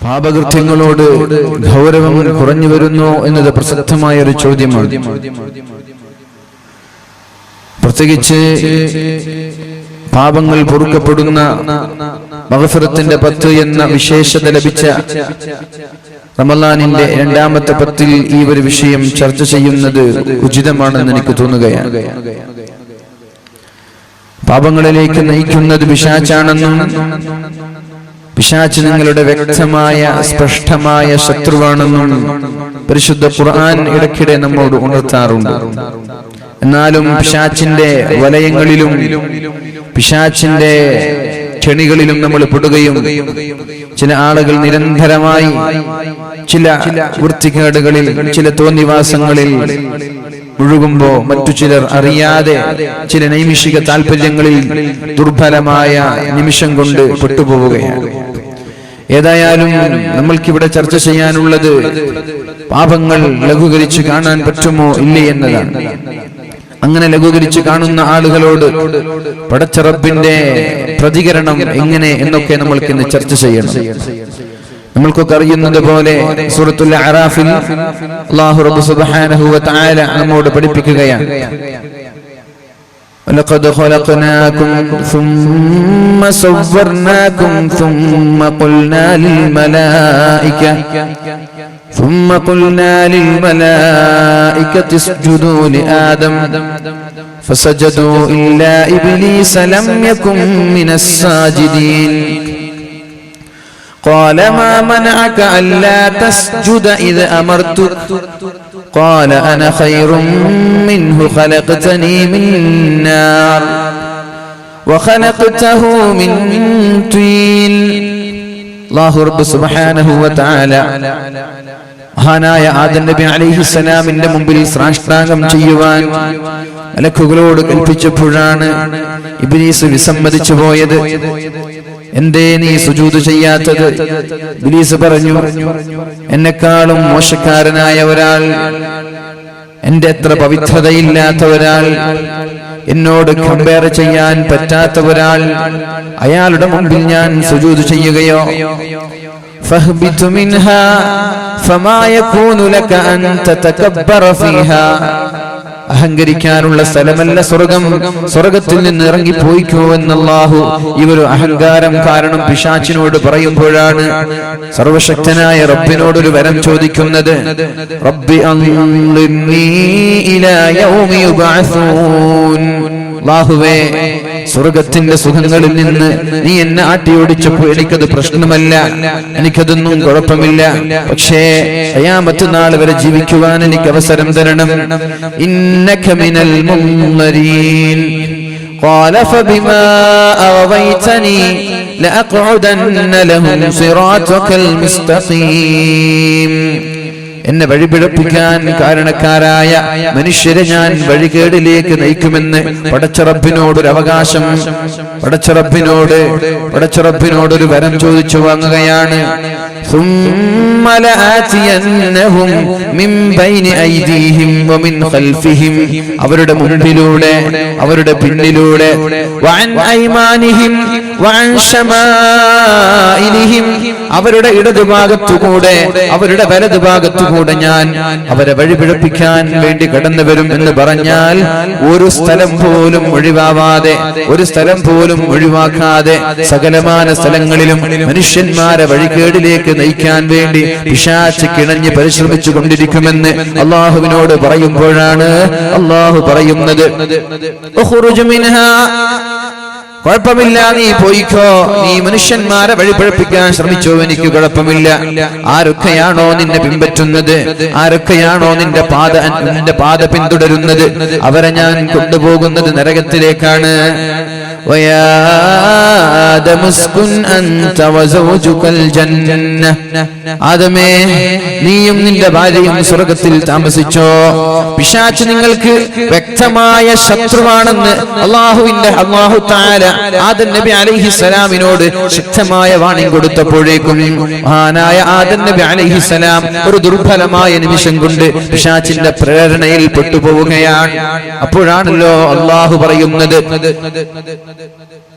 പാപകൃത്യങ്ങളോട് ഗൗരവം കുറഞ്ഞു വരുന്നു എന്നത് പ്രസക്തമായ ഒരു ചോദ്യമാണ്. പ്രത്യേകിച്ച് പാപങ്ങൾ പൊറുക്കപ്പെടുന്ന മഗ്ഫിറത്തിന്റെ 10 എന്ന വിശേഷത ലഭിച്ച റമളാനിന്റെ 2ാമത്തെ 10-ൽ ഈ ഒരു വിഷയം ചർച്ച ചെയ്യുന്നത് ഉചിതമാണെന്ന് എനിക്ക് തോന്നുകയാണ്. പാപങ്ങളിലേക്ക് നയിക്കുന്നത് പിശാചാണെന്നും പിശാച് നിങ്ങളുടെ വ്യക്തമായ സ്പഷ്ടമായ ശത്രുവാണെന്നും പരിശുദ്ധ ഖുർആൻ ഇടയ്ക്കിടെ നമ്മോട് ഉണർത്താറുണ്ട്. എന്നാലും പിശാചിന്റെ വലയങ്ങളിലും പിശാചിന്റെ കെണികളിലും നമ്മൾ പെടുകയും ചില ആളുകൾ നിരന്തരമായി ചില വൃത്തികേടുകളിൽ ചില തോന്നിവാസങ്ങളിൽ മുഴുകുമ്പോ മറ്റു ചിലർ അറിയാതെ ചില നൈമിഷിക താല്പര്യങ്ങളിൽ ദുർബലമായ നിമിഷം കൊണ്ട് പെട്ടുപോവുകയാണ്. ഏതായാലും നമ്മൾക്കിവിടെ ചർച്ച ചെയ്യാനുള്ളത് പാപങ്ങൾ ലഘൂകരിച്ച് കാണാൻ പറ്റുമോ ഇല്ലേ എന്നതാണ്. അങ്ങനെ ലഘൂകരിച്ച് കാണുന്ന ആളുകളോട് പടച്ച റബ്ബിന്റെ പ്രതികരണം എങ്ങനെ എന്നൊക്കെ നമ്മൾക്ക് ഇന്ന് ചർച്ച ചെയ്യണം. നമ്മൾക്കൊക്കെ അറിയുന്നത് പോലെ സൂറത്തുൽ അറാഫിൽ അല്ലാഹു റബ്ബ് സുബ്ഹാനഹു വ തആല നമ്മോട് പഠിപ്പിക്കുകയാണ്, وَلَقَدْ خَلَقْنَاكُمْ ثُمَّ صَوَّرْنَاكُمْ ثُمَّ قُلْنَا لِلْمَلَائِكَةِ اسْجُدُوا لِآدَمَ فَسَجَدُوا إِلَّا إِبْلِيسَ لَمْ يَكُنْ مِنَ السَّاجِدِينَ قال ما منعك ألا تسجد إذ أمرتك قال أنا خير منه خلقتني من نار وخلقته من طين. الله رب سبحانه وتعالى മഹാനായ ആദം നബി അലൈഹിസ്സലാമിന്റെ മുമ്പിൽ സാഷ്ടാംഗം ചെയ്യുവാൻ മലക്കുകളോട് കൽപ്പിച്ചപ്പോഴാണ് ഇബ്ലീസ് വിസമ്മതിച്ചു പോയത്. എന്തേ നീ സുജൂദ് ചെയ്യാത്തത്? ഇബ്ലീസ് പറഞ്ഞു, എന്നെക്കാളും മോശക്കാരനായ ഒരാൾ, എന്റെ അത്ര പവിത്രതയില്ലാത്ത ഒരാൾ, എന്നോട് കമ്പയർ ചെയ്യാൻ പറ്റാത്ത ഒരാൾ, അയാളുടെ മുമ്പിൽ ഞാൻ സുജൂദ് ചെയ്യുകയോ? ഫഹ്ബിതു മിൻഹാ ഫമാ യകൂനു ലക അൻ തതകബ്ബറ ഫീഹാ. അഹങ്കരിക്കാനുള്ള സ്ഥലമല്ല സ്വർഗം, സ്വർഗത്തിൽ നിന്ന് ഇറങ്ങിപ്പോയിക്കോ എന്ന് അല്ലാഹു ഇവരു അഹങ്കാരം കാരണം പിശാചിനോട് പറയുമ്പോഴാണ് സർവശക്തനായ റബ്ബിനോടൊരു വരം ചോദിക്കുന്നത്. റബ്ബി അൻളിർനീ ഇലാ യൗമി യുബഅസൂൻ. അല്ലാഹുവേ, സ്വർഗത്തിന്റെ സുഖങ്ങളിൽ നിന്ന് നീ എന്നെ ആട്ടിയോടിച്ചപ്പോൾ എനിക്കത് പ്രശ്നമല്ല, എനിക്കതൊന്നും കുഴപ്പമില്ല. പക്ഷേ ഖിയാമത്ത് നാൾ വരെ ജീവിക്കുവാൻ എനിക്ക് അവസരം തരണം. ഇന്നക മിനൽ മുൻദരീൻ. ഖാല ഫബിമാ അവൈതനി ലഅഖഉദന്ന ലഹും സിറാതകൽ മുസ്തഖീം. എന്നെ വഴിപിഴപ്പിക്കാൻ കാരണക്കാരായ മനുഷ്യരെ ഞാൻ വഴികേടിലേക്ക് നയിക്കുമെന്ന് പടച്ചറബിനോടൊരു അവകാശം, പടച്ചറബിനോടൊരു വരം ചോദിച്ചു വാങ്ങുകയാണ്. ثم لآتينهم من بين أيديهم ومن خلفهم. അവരുടെ മുൻപിലൂടെ അവരുടെ പിന്നിലൂടെ, وعن أيمانهم وعن شمائلهم. അവരുടെ ഇടതുഭാഗത്തുകൂടെ അവരുടെ വലതുഭാഗത്തുകൂടെ ഞാൻ അവരെ വഴിപിഴപ്പിക്കാൻ വേണ്ടി കടന്നു വരും എന്ന് പറഞ്ഞാൽ ഒരു സ്ഥലം പോലും ഒഴിവാവാതെ, ഒരു സ്ഥലം പോലും ഒഴിവാക്കാതെ സകലമാന സ്ഥലങ്ങളിലും മനുഷ്യന്മാരെ വഴികേടിലേക്ക് നയിക്കാൻ വേണ്ടി പിശാച് കിണഞ്ഞ് പരിശ്രമിച്ചു കൊണ്ടിരിക്കുമെന്ന് അല്ലാഹുവിനോട് പറയുമ്പോഴാണ് അല്ലാഹു പറയുന്നത്, ഉഖ്റുജ് മിൻഹാ. കുഴപ്പമില്ല, നീ പോയിക്കോ, നീ മനുഷ്യന്മാരെ വഴിപഴപ്പിക്കാൻ ശ്രമിച്ചോ, എനിക്ക് കുഴപ്പമില്ല. ആരൊക്കെയാണോ നിന്നെ പിൻപറ്റുന്നത്, ആരൊക്കെയാണോ നിന്റെ പാത പിന്തുടരുന്നത്, അവരെ ഞാൻ കൊണ്ടുപോകുന്നത് നരകത്തിലേക്കാണ്. ويا آدم اسكن أنت وزوجك الجنة. ആദമേ, നീയും നിന്റെ ഭാര്യയും സ്വർഗ്ഗത്തിൽ താമസിച്ചോ. പിശാച് നിങ്ങൾക്ക് വ്യക്തമായ ശത്രുവാണെന്ന് അല്ലാഹു തആല ആദം നബി അലൈഹിസ്സലാമിനോട് ശക്തമായ വാണിംഗ് കൊടുത്തപ്പോഴേക്കും മഹാനായ ആദം നബി അലൈഹിസ്സലാം ഒരു ദുർബലമായ നിമിഷം കൊണ്ട് പിശാചിന്റെ പ്രേരണയിൽ പെട്ടുപോവുകയാണ്. അപ്പോഴാണല്ലോ അല്ലാഹു പറയുന്നത്,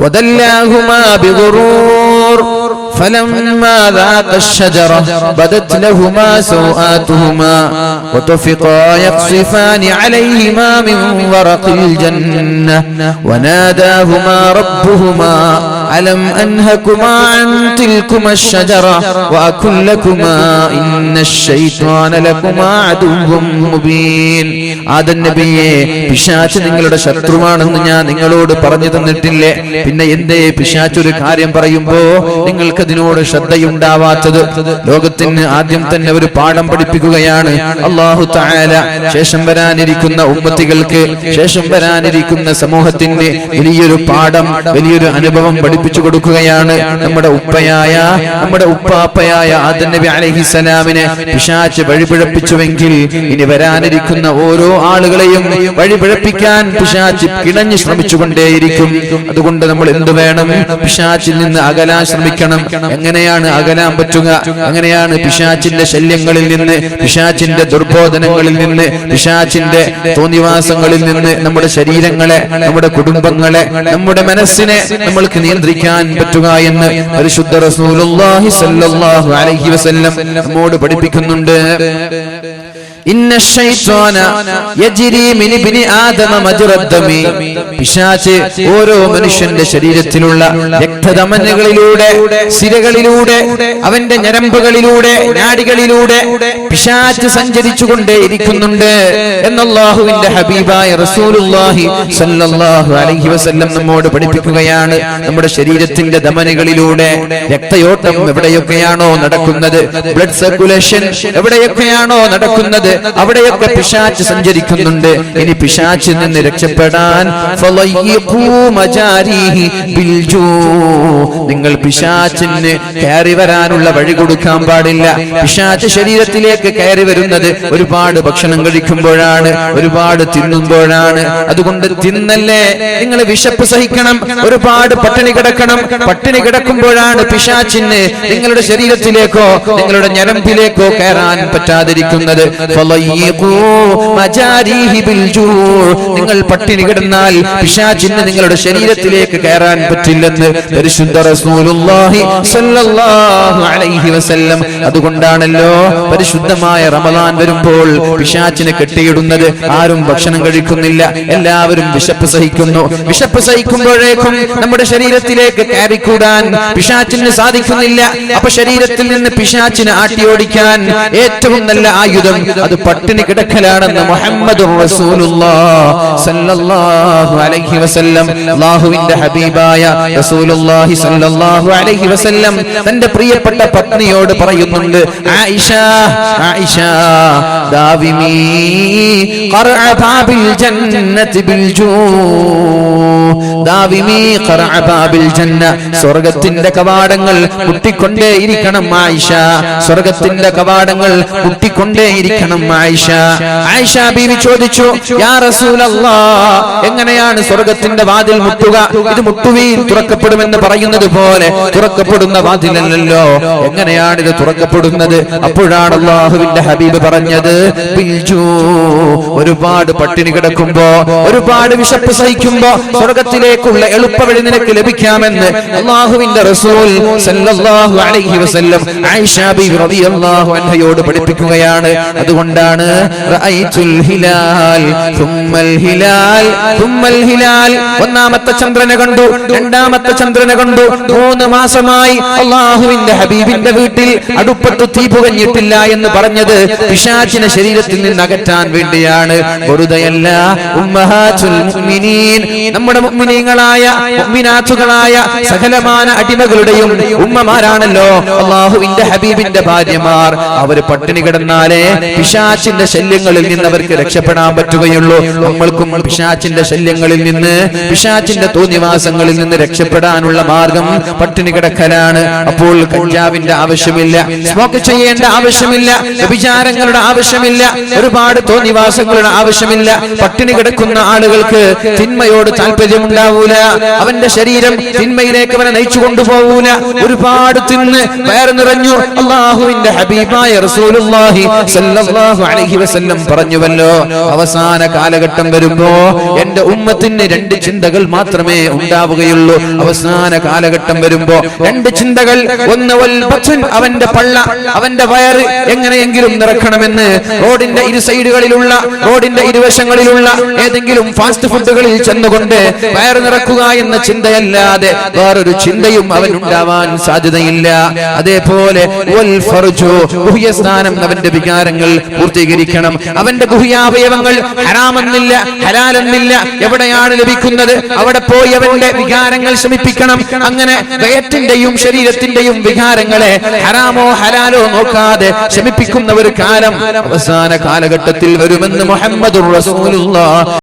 وَدَلَّاهُمَا بِغُرُورٍ فَلَمَّا ذَاقَا الشَّجَرَةَ بَدَتْ لَهُمَا سَوْآتُهُمَا وَطَفِقَا يَخْصِفَانِ عَلَيْهِمَا مِنْ وَرَقِ الْجَنَّةِ وَنَادَاهُمَا رَبُّهُمَا أَلَمْ أَنْهَكُمَا عَنْ تِلْكُمَا الشَّجَرَةِ وَأَقُلْ لَكُمَا إِنَّ الشَّيْطَانَ لَكُمَا عَدُوٌّ مُبِينٌ. ആദം നബിയെ, പിശാച് നിങ്ങളുടെ ശത്രുവാണെന്ന് ഞാൻ നിങ്ങളോട് പറഞ്ഞു തന്നിട്ടില്ലേ? പിന്നെ എന്തേ പിശാച് ഒരു കാര്യം പറയുമ്പോ നിങ്ങൾക്ക് അതിനോട് ശ്രദ്ധയുണ്ടാവാത്തത്? ലോകത്തിന് ആദ്യം തന്നെ ഒരു പാഠം പഠിപ്പിക്കുകയാണ് അല്ലാഹു തആല. ശേഷം വരാനിരിക്കുന്ന ഉമ്മത്തികൾക്ക്, ശേഷം വരാനിരിക്കുന്ന സമൂഹത്തിന് വലിയൊരു പാഠം, വലിയൊരു അനുഭവം പഠിപ്പിച്ചു കൊടുക്കുകയാണ്. നമ്മുടെ ഉപ്പയായ, നമ്മുടെ ഉപ്പാപ്പയായ ആദം നബി അലൈഹിസ്സലാമിനെ പിശാച് വഴിപിഴപ്പിച്ചുവെങ്കിൽ ഇനി വരാനിരിക്കുന്ന ഓരോ ആളുകളെയും വഴിപിഴപ്പിക്കാൻ പിശാച് കിണഞ്ഞു ശ്രമിച്ചുകൊണ്ടേയിരിക്കും. അതുകൊണ്ട് നമ്മൾ എന്ത് വേണം? പിശാചിൽ നിന്ന് അകലാൻ ശ്രമിക്കണം. എങ്ങനെയാണ് അകലാൻ പറ്റുക? എങ്ങനെയാണ് പിശാചിന്റെ ശല്യങ്ങളിൽ നിന്ന്, പിശാചിന്റെ ദുർബോധനങ്ങളിൽ നിന്ന്, പിശാചിന്റെ തോന്നിവാസങ്ങളിൽ നിന്ന് നമ്മുടെ ശരീരങ്ങളെ, നമ്മുടെ കുടുംബങ്ങളെ, നമ്മുടെ മനസ്സിനെ നമ്മൾക്ക് നിയന്ത്രിക്കാൻ പറ്റുക എന്ന് പരിശുദ്ധ റസൂലുള്ളാഹി സ്വല്ലല്ലാഹു അലൈഹി വസല്ലം നമ്മോട് പഠിപ്പിക്കുന്നുണ്ട്. ഇന്ന ശൈത്വാന യജ്രി മിൻ ഇബ്നി ആദമ മജ്റദ്ദമി. പിശാച് ഓരോ മനുഷ്യന്റെ ശരീരത്തിലുള്ള രക്തധമനികളിലൂടെ, സിരകളിലൂടെ, അവന്റെ ഞരമ്പുകളിലൂടെ, നാഡികളിലൂടെ പിശാച് സഞ്ചരിച്ചുകൊണ്ടേ ഇരിക്കുന്നുണ്ട് എന്ന് അല്ലാഹുവിന്റെ ഹബീബായ റസൂലുള്ളാഹി സ്വല്ലല്ലാഹു അലൈഹി വസല്ലം നമ്മോട് പഠിപ്പിക്കുകയാണ്. നമ്മുടെ ശരീരത്തിന്റെ ധമനികളിലൂടെ രക്തയോട്ടം എവിടെയൊക്കെയാണോ നടക്കുന്നത്, ബ്ലഡ് സർക്കുലേഷൻ എവിടെയൊക്കെയാണോ നടക്കുന്നത്, അവിടെയൊക്കെ പിശാച് സഞ്ചരിക്കുന്നുണ്ട്. ഇനി പിശാചിൽ നിന്ന് രക്ഷപ്പെടാൻ നിങ്ങൾ പിശാചിന് കയറി വരാനുള്ള വഴി കൊടുക്കാൻ പാടില്ല. പിശാച് ശരീരത്തിലേക്ക് കയറി വരുന്നത് ഒരുപാട് ഭക്ഷണം കഴിക്കുമ്പോഴാണ്, ഒരുപാട് തിന്നുമ്പോഴാണ്. അതുകൊണ്ട് തിന്നല്ലേ, നിങ്ങൾ വിശപ്പ് സഹിക്കണം, ഒരുപാട് പട്ടിണി കിടക്കണം. പട്ടിണി കിടക്കുമ്പോഴാണ് പിശാചിന് നിങ്ങളുടെ ശരീരത്തിലേക്കോ നിങ്ങളുടെ ഞരമ്പിലേക്കോ കയറാൻ പറ്റാതിരിക്കുന്നത്. നിങ്ങൾ പട്ടിണി കിടന്നാൽ പിശാചിന് നിങ്ങളുടെ ശരീരത്തിലേക്ക് കയറാൻ പറ്റില്ലെന്ന് പരിശുദ്ധ റസൂലുള്ളാഹി സ്വല്ലല്ലാഹു അലൈഹി വസല്ലം. അതുകൊണ്ടാണല്ലോ പരിശുദ്ധമായ റമദാൻ വരുമ്പോൾ പിശാചിനെ കെട്ടിയിടുന്നത്. ആരും ഭക്ഷണം കഴിക്കുന്നില്ല, എല്ലാവരും വിശപ്പ് സഹിക്കുന്നു. വിശപ്പ് സഹിക്കുമ്പോഴേക്കും നമ്മുടെ ശരീരത്തിലേക്ക് കയറിക്കൂടാൻ പിശാചിന് സാധിക്കുന്നില്ല. അപ്പൊ ശരീരത്തിൽ നിന്ന് പിശാചിനെ ആട്ടിയോടിക്കാൻ ഏറ്റവും നല്ല ആയുധം അത് പട്ടിണി കിടക്കലാണെന്ന് മുഹമ്മദുർ റസൂലുള്ളാഹി സ്വല്ലല്ലാഹു അലൈഹി വസല്ലം, അല്ലാഹുവിന്റെ ഹബീബായ റസൂലുള്ളാഹി സ്വല്ലല്ലാഹു അലൈഹി വസല്ലം തന്റെ പ്രിയപ്പെട്ട പത്നിയോട് പറയുന്നുണ്ട്. ആയിഷ, ആയിഷ, ദാവിമി ഖർഅ ബാബിൽ ജന്നതി ബിൽ ജൂ, ദാവിമി ഖർഅ ബാബിൽ ജന്ന. സ്വർഗ്ഗത്തിന്റെ കവാടങ്ങൾ മുട്ടിക്കൊണ്ടേയിരിക്കണം ആയിഷ, സ്വർഗ്ഗത്തിന്റെ കവാടങ്ങൾ മുട്ടിക്കൊണ്ടേയിരിക്കണം ആയിഷ. ആയിഷ ബീവി ചോദിച്ചു, യാ റസൂലല്ലാഹ്, എങ്ങനെയാണ് സ്വർഗ്ഗത്തിന്റെ വാതിൽ മുട്ടുക? ഇത് മുട്ടുവീൻ തുറക്കപ്പെടുമെന്ന് പറയുന്നത് പോലെ തുറക്കപ്പെടുന്ന വാതിലല്ലോ, എങ്ങനെയാണ് ഇത് തുറക്കപ്പെടുന്നത്? അപ്പോഴാണ് അല്ലാഹുവിന്റെ ഹബീബ് പറഞ്ഞത്, ഒരുപാട് പട്ടിണി കിടക്കുമ്പോ, ഒരുപാട് വിശപ്പ് സഹിക്കുമ്പോ സ്വർഗ്ഗത്തിലേക്കുള്ള എളുപ്പവഴി നിനക്ക് ലഭിക്കാമെന്ന് അല്ലാഹുവിന്റെ റസൂൽ സല്ലല്ലാഹു അലൈഹി വസല്ലം ആയിഷ ബീവി റളിയല്ലാഹു അൻഹയോട് പഠിപ്പിക്കുകയാണ്. അതുകൊണ്ടാണ് റഅയ്തുൽ ഹിലാൽ തുമ്മൽ ഹിലാൽ തുമ്മൽ ഹിലാൽ, ഒന്നാമത്തെ ചന്ദ്രനെ കണ്ടു, രണ്ടാമത്തെ ചന്ദ്രനെ കണ്ടു. 3 മാസമായി അല്ലാഹുവിന്റെ ഹബീബിന്റെ വീട്ടിൽ അടുപ്പത്ത് തീ പുകഞ്ഞിട്ടില്ല എന്ന് പറഞ്ഞത് പിശാചിനെ ശരീരത്തിൽ നിന്ന് അകറ്റാൻ വേണ്ടിയാണ്, വെറുതെയല്ല. ഉമ്മഹാത്തുൽ മുഅ്മിനീൻ, നമ്മുടെ മുഅ്മിനീങ്ങളായ മുഅ്മിനാത്തുകളായ സകലമാന അടിമകളുടെയും ഉമ്മമാരാണല്ലോ അല്ലാഹുവിന്റെ ഹബീബിന്റെ ഭാര്യമാർ. അവര് പട്ടിണി കിടന്നാലേ പിശാചിന്റെ ശല്യങ്ങളിൽ നിന്ന് അവർക്ക് രക്ഷപ്പെടാൻ പറ്റുകയുള്ളൂ. നമ്മൾക്കും പിശാചിന്റെ ശല്യങ്ങളിൽ നിന്ന്, പിശാചിന്റെ തോന്നിവാസങ്ങളിൽ നിന്ന് രക്ഷപ്പെടാനുള്ള മാർഗം പട്ടിണി കിടക്കലാണ്. അപ്പോൾ കഞ്ചാവിന്റെ ആവശ്യമില്ല, സ്മോക്ക് ചെയ്യേണ്ട ആവശ്യമില്ല, വ്യഭിചാരങ്ങളുടെ ആവശ്യമില്ല, ഒരുപാട് തോന്നിവാസങ്ങളുടെ ആവശ്യമില്ല. പട്ടിണി കിടക്കുന്ന ആളുകൾക്ക് തിന്മയോട് താല്പര്യമുണ്ടാവൂല, അവന്റെ ശരീരം തിന്മയിലേക്ക് അവനെ നയിച്ചു കൊണ്ടുപോകൂല. ഒരുപാട് തിന്ന് വയറ് നിറഞ്ഞു അല്ലാഹുവിന്റെ ഹബീബായ റസൂലുള്ളാഹി സ്വല്ലല്ലാഹു സല്ലല്ലാഹു അലൈഹി വസല്ലം പറഞ്ഞുവല്ലോ, അവസാന കാലഘട്ടം വരുമ്പോ എന്റെ ഉമ്മത്തിന് രണ്ട് ചിന്തകൾ മാത്രമേ ഉണ്ടാവുകയുള്ളൂ. അവസാന കാലഘട്ടം വരുമ്പോ രണ്ട് ചിന്തകൾ. ഒന്ന് വൽ ബത്ൻ, അവന്റെ പള്ള, അവന്റെ വയറ് എങ്ങനെയെങ്കിലും നിറക്കണമെന്ന് റോഡിന്റെ ഇരു സൈഡുകളിലുള്ള, റോഡിന്റെ ഇരുവശങ്ങളിലുള്ള ഏതെങ്കിലും ഫാസ്റ്റ് ഫുഡുകളിൽ ചെന്നുകൊണ്ട് വയറ് നിറക്കുക എന്ന ചിന്തയല്ലാതെ വേറൊരു ചിന്തയും അവൻ ഉണ്ടാവാൻ സാധ്യതയില്ല. അതേപോലെ വൽ ഫർജു, ഗുഹ്യസ്ഥാനം, അവന്റെ വികാരങ്ങൾ പൂർത്തീകരിക്കണം. അവന്റെ ഗുഹ്യാവയവങ്ങൾ ഹറാമെന്നില്ല, ഹലാലെന്നില്ല, എവിടെയാണ് ലഭിക്കുന്നത് അവിടെ പോയി അവന്റെ വികാരങ്ങൾ ശമിപ്പിക്കണം. അങ്ങനെ വയറ്റിന്റെയും ശരീരത്തിന്റെയും വികാരങ്ങളെ ഹറാമോ ഹലാലോ നോക്കാതെ ശമിപ്പിക്കുന്ന ഒരു കാലം അവസാന കാലഘട്ടത്തിൽ വരുമെന്ന് മുഹമ്മദുർ റസൂലുള്ളാഹ്